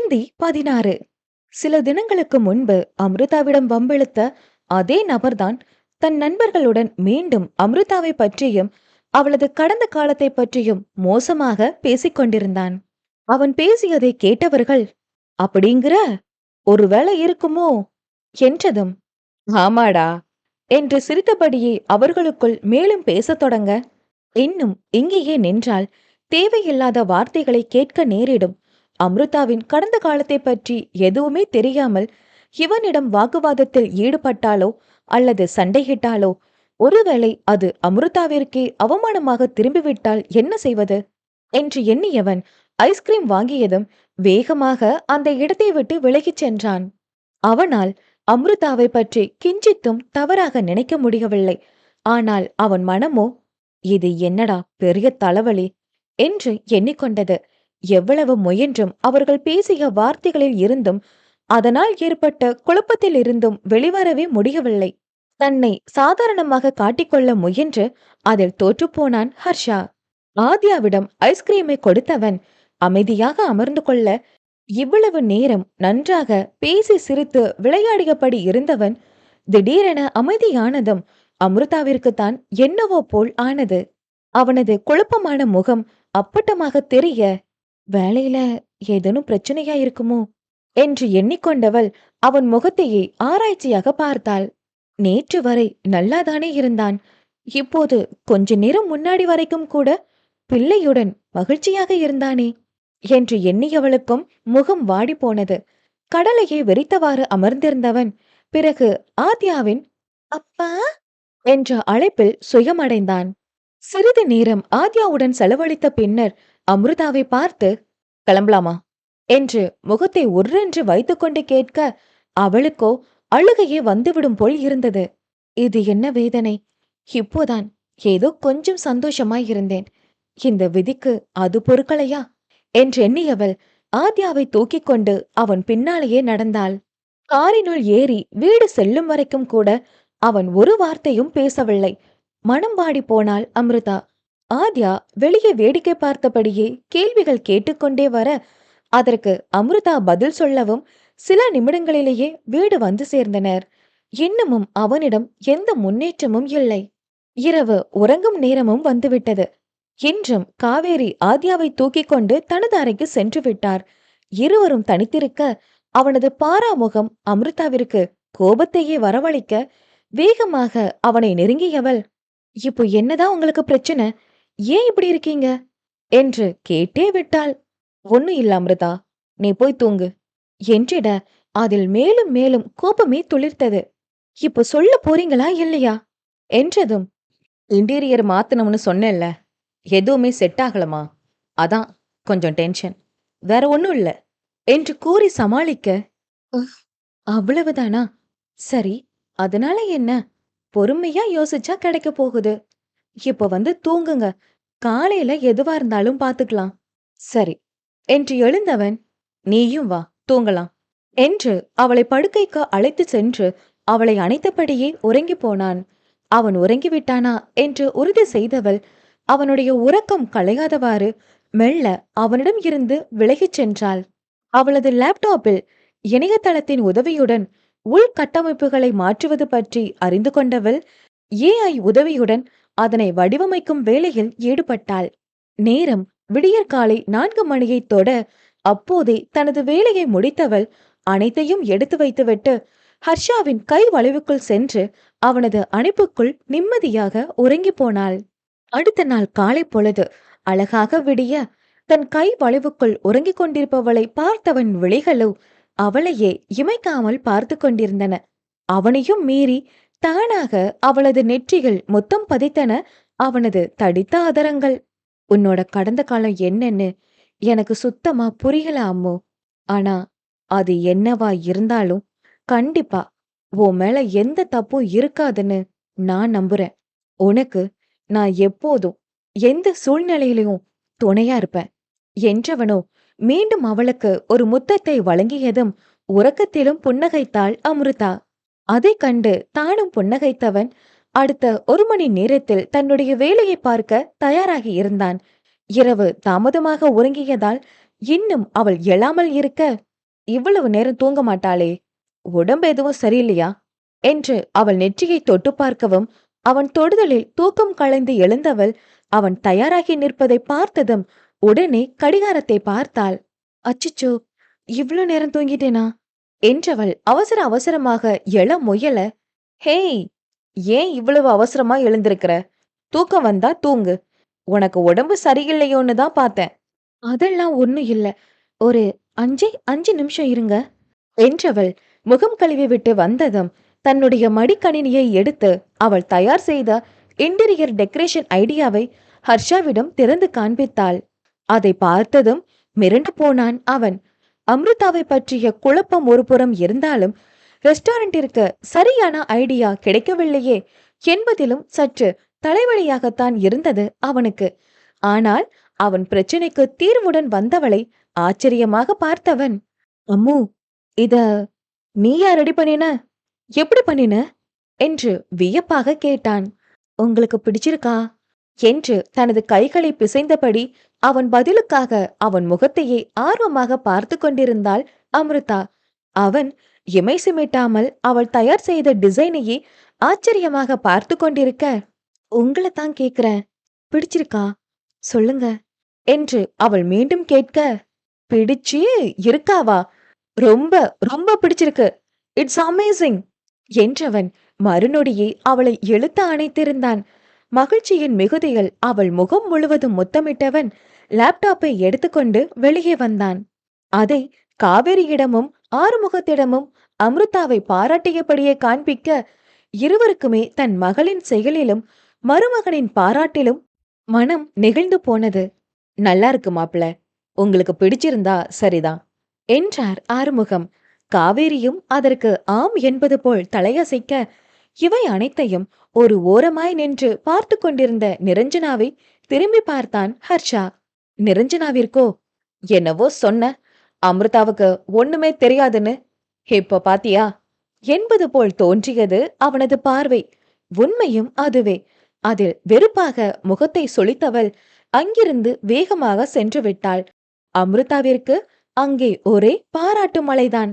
ஹிந்தி 16. சில தினங்களுக்கு முன்பு அம்ருதாவிடம் வம்பிழுத்த அதே நபர்தான் தன் நண்பர்களுடன் மீண்டும் அம்ருதாவை பற்றியும் அவளது கடந்த காலத்தை பற்றியும் மோசமாக பேசிக் கொண்டிருந்தான். அவன் பேசியதை கேட்டவர்கள், அப்படிங்கிற ஒருவேளை இருக்குமோ என்றதும், ஆமாடா என்று சிரித்தபடியே அவர்களுக்குள் மேலும் பேசத் தொடங்க, இன்னும் இங்கேயே நின்றால் தேவையில்லாத வார்த்தைகளை கேட்க நேரிடும். அம்ருதாவின் கடந்த காலத்தை பற்றி எதுவுமே தெரியாமல் இவனிடம் வாக்குவாதத்தில் ஈடுபட்டாலோ அல்லது சண்டையிட்டாலோ, ஒருவேளை அது அம்ருதாவிற்கே அவமானமாக திரும்பிவிட்டால் என்ன செய்வது என்று எண்ணியவன் ஐஸ்கிரீம் வாங்கியதும் வேகமாக அந்த இடத்தை விட்டு விலகிச் சென்றான். அவனால் அம்ருதாவை பற்றி கிஞ்சித்தும் தவறாக நினைக்க முடியவில்லை. ஆனால் அவன் மனமோ, இது என்னடா பெரிய தலைவலி என்று எண்ணிக்கொண்டது. எவ்வளவு முயன்றும் அவர்கள் பேசிய வார்த்தைகளில் இருந்தும் அதனால் ஏற்பட்ட குழப்பத்தில் இருந்தும் வெளிவரவே முடியவில்லை. தன்னை சாதாரணமாக காட்டிக்கொள்ள முயன்று அதில் தோற்றுப்போனான் ஹர்ஷா. ஆத்யாவிடம் ஐஸ்கிரீமை கொடுத்தவன் அமைதியாக அமர்ந்து கொள்ள, இவ்வளவு நேரம் நன்றாக பேசி சிரித்து விளையாடியபடி இருந்தவன் திடீரென அமைதியானதும் அம்ருதாவிற்குத்தான் என்னவோ போல் ஆனது. அவனது குழப்பமான முகம் அப்பட்டமாக தெரிய, வேலையில ஏதேனும் பிரச்சனையா இருக்குமோ என்று எண்ணிக்கொண்டவள் அவன் முகத்தையே ஆராய்ச்சியாக பார்த்தாள். நேற்று வரை நல்லாதானே இருந்தான், இப்போது கொஞ்ச நேரம் முன்னாடி வரைக்கும் கூட பிள்ளையுடன் மகிழ்ச்சியாக இருந்தானே என்று எண்ணியவளுக்கும் முகம் வாடி போனது. கடலையே வெறித்தவாறு அமர்ந்திருந்தவன் பிறகு ஆத்யாவின் அப்பா என்ற அழைப்பில் சுயமடைந்தான். சிறிது நேரம் ஆத்யாவுடன் செலவழித்த பின்னர் அம்ருதாவை பார்த்து, கிளம்பலாமா என்று முகத்தை ஒன்றென்று வைத்துக்கொண்டு கேட்க, அவளுக்கோ அழுகையே வந்துவிடும் போல் இருந்தது. இது என்ன வேதனை! இப்போதான் ஏதோ கொஞ்சம் சந்தோஷமாய் இருந்தேன், இந்த விதிக்கு அது பொறுக்கலையா என்றெண்ணியவள் ஆத்யாவை தூக்கிக் கொண்டு அவன் பின்னாலேயே நடந்தாள். காரினுள் ஏறி வீடு செல்லும் வரைக்கும் கூட அவன் ஒரு வார்த்தையும் பேசவில்லை. மனம் வாடி போனாள் அம்ருதா. ஆத்யா வெளியே வேடிக்கை பார்த்தபடியே கேள்விகள் கேட்டுக்கொண்டே வர, அதற்கு அம்ருதா பதில் சொல்லவும் சில நிமிடங்களிலேயே வீடு வந்து சேர்ந்தனர். இன்னமும் அவனிடம் எந்த முன்னேற்றமும் இல்லை. இரவு உறங்கும் நேரமும் வந்துவிட்டது. இன்றும் காவேரி ஆத்யாவை தூக்கிக் கொண்டு தனது அறைக்கு சென்று விட்டார். இருவரும் தனித்திருக்க அவனது பாராமுகம் அம்ருதாவிற்கு கோபத்தையே வரவழைக்க, வேகமாக அவனை நெருங்கியவள், இப்போ என்னதான் உங்களுக்கு பிரச்சனை, ஏன் இப்படி இருக்கீங்க என்று கேட்டே விட்டாள். ஒன்னும் இல்ல அம்ருதா, நீ போய் தூங்கு என்றிட அதில் மேலும் மேலும் கோபமே துளிர்த்தது. இப்போ சொல்ல போறீங்களா இல்லையா என்றதும், இன்டீரியர் மாத்தணும்னு சொன்னேன்ல, எதுவுமே செட் ஆகலமா, அதான் கொஞ்சம் டென்ஷன், வேற ஒன்னும் இல்ல என்று கூறி சமாளிக்க, அவ்வளவுதானா, சரி அதனால என்ன, பொறுமையா யோசிச்சா கிடைக்க போகுது, இப்ப வந்து தூங்குங்க, காலையில எதுவா இருந்தாலும் பாத்துக்கலாம். சரி என்று எழுந்தவன், நீயும் வா தூங்கலாம் என்று அவளை படுக்கைக்கு அழைத்து சென்று அவளை அணைத்தபடியே உறங்கி போனான். அவன் உறங்கிவிட்டானா என்று உறுதி செய்தவள் அவனுடைய உறக்கம் களையாதவாறு மெல்ல அவனிடம் இருந்து விலகிச் சென்றாள். அவளது லேப்டாப்பில் இணையதளத்தின் உதவியுடன் உள்கட்டமைப்புகளை மாற்றுவது பற்றி அறிந்து கொண்டவள் ஏஐ உதவியுடன் அதனை வடிவமைக்கும் வேலையில் ஈடுபட்டாள். நேரம் விடியற்காலை 4 மணியை தொட, அப்போதே தனது வேலையை முடித்தவள் அனைத்தையும் எடுத்து வைத்துவிட்டு ஹர்ஷாவின் கை வளைவுக்குள் சென்று அவனது அணைப்புக்குள் நிம்மதியாக உறங்கி போனாள். அடுத்த நாள் காலை பொழுது அழகாக விடிய, தன் கை வளைவுக்குள் உறங்கிக் கொண்டிருப்பவளை பார்த்தவன் விழிகளோ அவளையே இமைக்காமல் பார்த்து கொண்டிருந்தன. அவனையும் மீறி தானாக அவளது நெற்றிகள் மொத்தம் பதித்தன அவனது தடித்த அதரங்கள். உன்னோட கடந்த காலம் என்னன்னு எனக்கு சுத்தமா புரியல அம்மோ, ஆனா அது என்னவா இருந்தாலும் கண்டிப்பா உன் மேல எந்த தப்பும் இருக்காதுன்னு நான் நம்புறேன். உனக்கு நான் எப்போதும் எந்த சூழ்நிலையிலும் துணையா இருப்பேன் என்றவனோ மீண்டும் அவளுக்கு ஒரு முத்தத்தை வழங்கியதும் உறக்கத்திலும் புன்னகைத்தாள் அம்ருதா. அதை கண்டு தானும் புன்னகைத்தவன் அடுத்த 1 மணி நேரத்தில் தன்னுடைய வேலையை பார்க்க தயாராகி இருந்தான். இரவு தாமதமாக உறங்கியதால் இன்னும் அவள் எழாமல் இருக்க, இவ்வளவு நேரம் தூங்க மாட்டாளே, உடம்பு எதுவும் சரியில்லையா என்று அவள் நெற்றியை தொட்டு பார்க்கவும், அவன் தொடுதலில் தூக்கம் கலைந்து எழுந்தவள் அவன் தயாராகி நிற்பதை பார்த்ததும் உடனே கடிகாரத்தை பார்த்தாள். அச்சச்சோ, இவ்ளோ நேரம் தூங்கிட்டேனா என்றவள் அவசர அவசரமாக எழ முயல, ஹேய், ஏன் இவ்வளவு அவசரமா எழுந்திருக்கிற? தூக்கம் வந்தா தூங்கு. உனக்கு உடம்பு சரியில்லையோன்னு தான் பார்த்தேன். அதெல்லாம் ஒண்ணும் இல்ல. ஒரு 5 நிமிஷம் இருங்க என்றவள் முகம் கழுவி விட்டு வந்ததும் தன்னுடைய மடிக்கணினியை எடுத்து அவள் தயார் செய்த இன்டீரியர் டெக்கரேஷன் ஐடியாவை ஹர்ஷாவிடம் திறந்து காண்பித்தாள். அதை பார்த்ததும் மிரண்டு போனான் அவன். அம்ருதாவை பற்றிய குழப்பம் ஒரு புறம் இருந்தாலும் ரெஸ்டாரண்டிற்கு சரியான ஐடியா கிடைக்கவில்லையே என்பதிலும் சற்று தலைவலியாகத்தான் இருந்தது அவனுக்கு. ஆனால் அவன் பிரச்சனைக்கு தீர்வுடன் வந்தவளை ஆச்சரியமாக பார்த்தவன், அம்மு, இத நீயா ரெடி பண்ணின? எப்படி பண்ணின என்று வியப்பாக கேட்டான். உங்களுக்கு பிடிச்சிருக்கா என்று தனது கைகளை பிசைந்தபடி அவன் பதிலுக்காக அவன் முகத்தையே ஆர்வமாக பார்த்து கொண்டிருந்தாள் அம்ருதா. அவன் இமை சிமிட்டாமல் அவள் தயார் செய்த டிசைனையே ஆச்சரியமாக பார்த்து கொண்டிருக்க, உங்களை தான் கேக்குறேன், பிடிச்சிருக்கா சொல்லுங்க என்று அவள் மீண்டும் கேட்க, பிடிச்சு இருக்காவா? ரொம்ப ரொம்ப பிடிச்சிருக்கு, இட்ஸ் அமேசிங் என்றவன் மறுநொடியே அவளை இழுத்து அணைத்திருந்தான். மகிழ்ச்சியின் மிகுதியில் அவள் முகம் முழுவதும் முத்தமிட்டவன் லேப்டாப்பை எடுத்துக்கொண்டு வெளியே வந்தான். அதை காவேரியிடமும் ஆறுமுகத்திடமும் அம்ருதாவை பாராட்டியபடியே காண்பிக்க, இருவருக்குமே தன் மகளின் செயலிலும் மருமகனின் பாராட்டிலும் மனம் நெகிழ்ந்து போனது. நல்லா இருக்கு மாப்பிள, உங்களுக்கு பிடிச்சிருந்தா சரிதான் என்றார் ஆறுமுகம். காவேரியும் அதற்கு ஆம் என்பது போல் தலையசைக்க, இவை அனைத்தையும் ஒரு ஓரமாய் நின்று பார்த்து கொண்டிருந்த நிரஞ்சனாவை திரும்பி பார்த்தான் ஹர்ஷா. நிரஞ்சனாவிற்கோ, என்னவோ சொன்ன, அமிர்தாவுக்கு ஒண்ணுமே தெரியாதுன்னு இப்ப பாத்தியா என்பது போல் தோன்றியது அவனது பார்வை. உண்மையும் அதுவே. அதில் வெறுப்பாக முகத்தை சொலித்தவள் அங்கிருந்து வேகமாக சென்று விட்டாள். அமிர்தாவிற்கு அங்கே ஒரே பாராட்டு மழைதான்.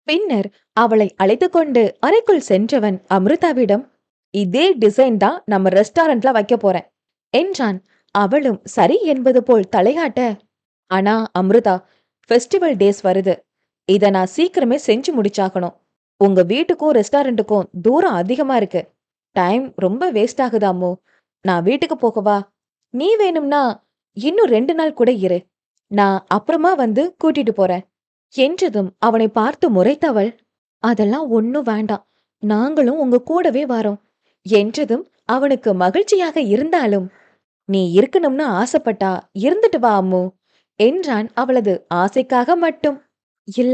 பின்னர் அவளை அழைத்து கொண்டு அறைக்குள் சென்றவன் அமிர்தாவிடம், இதே டிசைன் தான் நம்ம ரெஸ்டாரண்ட்ல வைக்க போறேன் என்றான். அவளும் சரி என்பது போல் தலையாட்ட, ஆனா அமிர்தா, ஃபெஸ்டிவல் டேஸ் வருது, இத நான் சீக்கிரமே செஞ்சு முடிச்சாகணும். உங்க வீட்டுக்கும் ரெஸ்டாரண்ட்டுக்கும் தூரம் அதிகமா இருக்கு, டைம் ரொம்ப வேஸ்ட் ஆகுதாமோ. நான் வீட்டுக்கு போகவா? நீ வேணும்னா இன்னும் 2 நாள் கூட இரு, நான் அப்புறமா வந்து கூட்டிட்டு போறேன் என்றதும் அவனை பார்த்து முறைத்தவள், அதெல்லாம் ஒன்னும் வேண்டாம், நாங்களும் உங்க கூடவே வரோம் என்றதும் அவனுக்கு மகிழ்ச்சியாக இருந்தாலும், நீ இருக்கணும்னு ஆசைப்பட்டா இருந்துட்டு வா அம்மு என்றான் அவளது ஆசைக்காக மட்டும். இல்ல,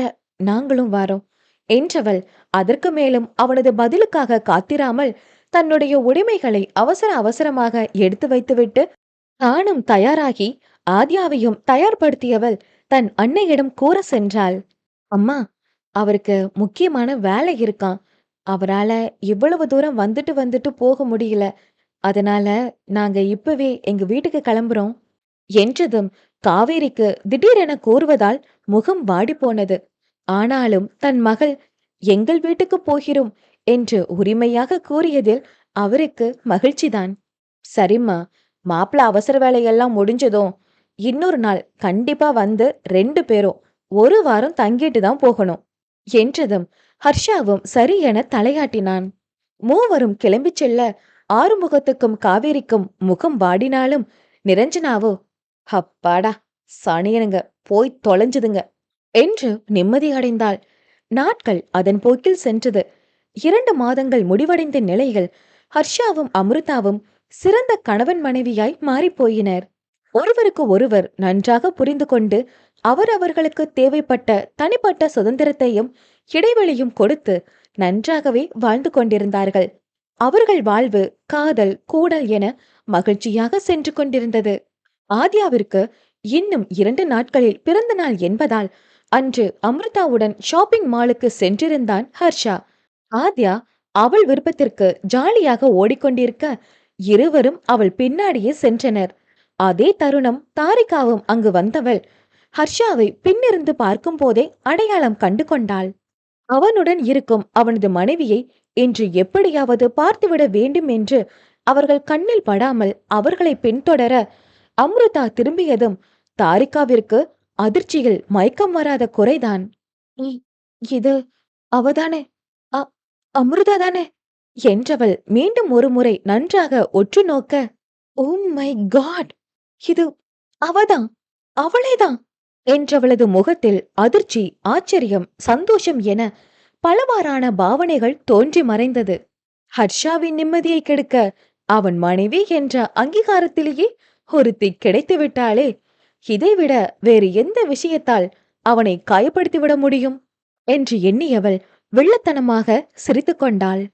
நாங்களும் வரோம் என்றவள் அதற்கு மேலும் அவனது பதிலுக்காக காத்திராமல் தன்னுடைய உடைமைகளை அவசர அவசரமாக எடுத்து வைத்துவிட்டு தானும் தயாராகி ஆத்யாவையும் தயார்படுத்தியவள் தன் அன்னையிடம் கூற சென்றாள். அம்மா, அவருக்கு முக்கியமான வேலை இருக்கான், அவரால இவ்வளவு தூரம் வந்துட்டு வந்துட்டு போக முடியல, அதனால நாங்க இப்பவே எங்க வீட்டுக்கு கிளம்புறோம் என்றதும் காவேரிக்கு திடீரென கூறுவதால் முகம் வாடி போனது. ஆனாலும் தன் மகள் எங்கள் வீட்டுக்கு போகிறோம் என்று உரிமையாக கூறியதில் அவருக்கு மகிழ்ச்சிதான். சரிம்மா, மாப்பிள அவசர வேலையெல்லாம் முடிஞ்சதும் இன்னொரு நாள் கண்டிப்பா வந்து 2 பேரும் 1 வாரம் தங்கிட்டு தான் போகணும் என்றதும் ஹர்ஷாவும் சரி என தலையாட்டினான். மூவரும் கிளம்பிச் செல்ல ஆறுமுகத்துக்கும் காவேரிக்கும் முகம் வாடினாலும் நிரஞ்சனாவோ, அப்பாடா, சனியனுங்க போய் தொலைஞ்சுதுங்க என்று நிம்மதி அடைந்தாள். நாட்கள் அதன் போக்கில் சென்றது. 2 மாதங்கள் முடிவடைந்த நிலையில் ஹர்ஷாவும் அமிர்தாவும் சிறந்த கணவன் மனைவியாய் மாறிப்போயினர். ஒருவருக்கு ஒருவர் நன்றாக புரிந்து கொண்டு அவரவர்களுக்கு தேவைப்பட்ட தனிப்பட்ட சுதந்திரத்தையும் இடைவெளியும் கொடுத்து நன்றாகவே வாழ்ந்து கொண்டிருந்தார்கள். அவர்கள் வாழ்வு காதல் கூடல் என மகிழ்ச்சியாக சென்று கொண்டிருந்தது. ஆத்யாவிற்கு இன்னும் 2 நாட்களில் பிறந்த நாள் என்பதால் அன்று அமிர்தாவுடன் ஷாப்பிங் மாலுக்கு சென்றிருந்தான் ஹர்ஷா. ஆத்யா அவள் விருப்பத்திற்கு ஜாலியாக ஓடிக்கொண்டிருக்க இருவரும் அவள் பின்னாடியே சென்றனர். அதே தருணம் தாரிகாவும் அங்கு வந்தவள், ஹர்ஷாவை பின்னிருந்து பார்க்கும் போதே அடையாளம் கண்டு கொண்டாள். அவனுடன் இருக்கும் அவனது மனைவியை இன்று எப்படியாவது பார்த்துவிட வேண்டும் என்று அவர்கள் கண்ணில் படாமல் அவர்களை பின்தொடர அம்ருதா திரும்பியதும் தாரிகாவிற்கு அதிர்ச்சியில் மயக்கம் வராத குறைதான். இது அவதானே? அ- அம்ருதா தானே என்றவள் மீண்டும் ஒரு முறை நன்றாக ஒற்று நோக்க, ஓ மை காட், இது அவதான், அவளேதான் என்றவளது முகத்தில் அதிர்ச்சி, ஆச்சரியம், சந்தோஷம் என பலவாறான பாவனைகள் தோன்றி மறைந்தது. ஹர்ஷாவின் நிம்மதியை கெடுக்க அவன் மனைவி என்ற அங்கீகாரத்திலேயே ஒருத்தி கிடைத்து விட்டாளே, இதைவிட வேறு எந்த விஷயத்தால் அவனை காயப்படுத்திவிட முடியும் என்று எண்ணியவள் வில்லத்தனமாக சிரித்து கொண்டாள்.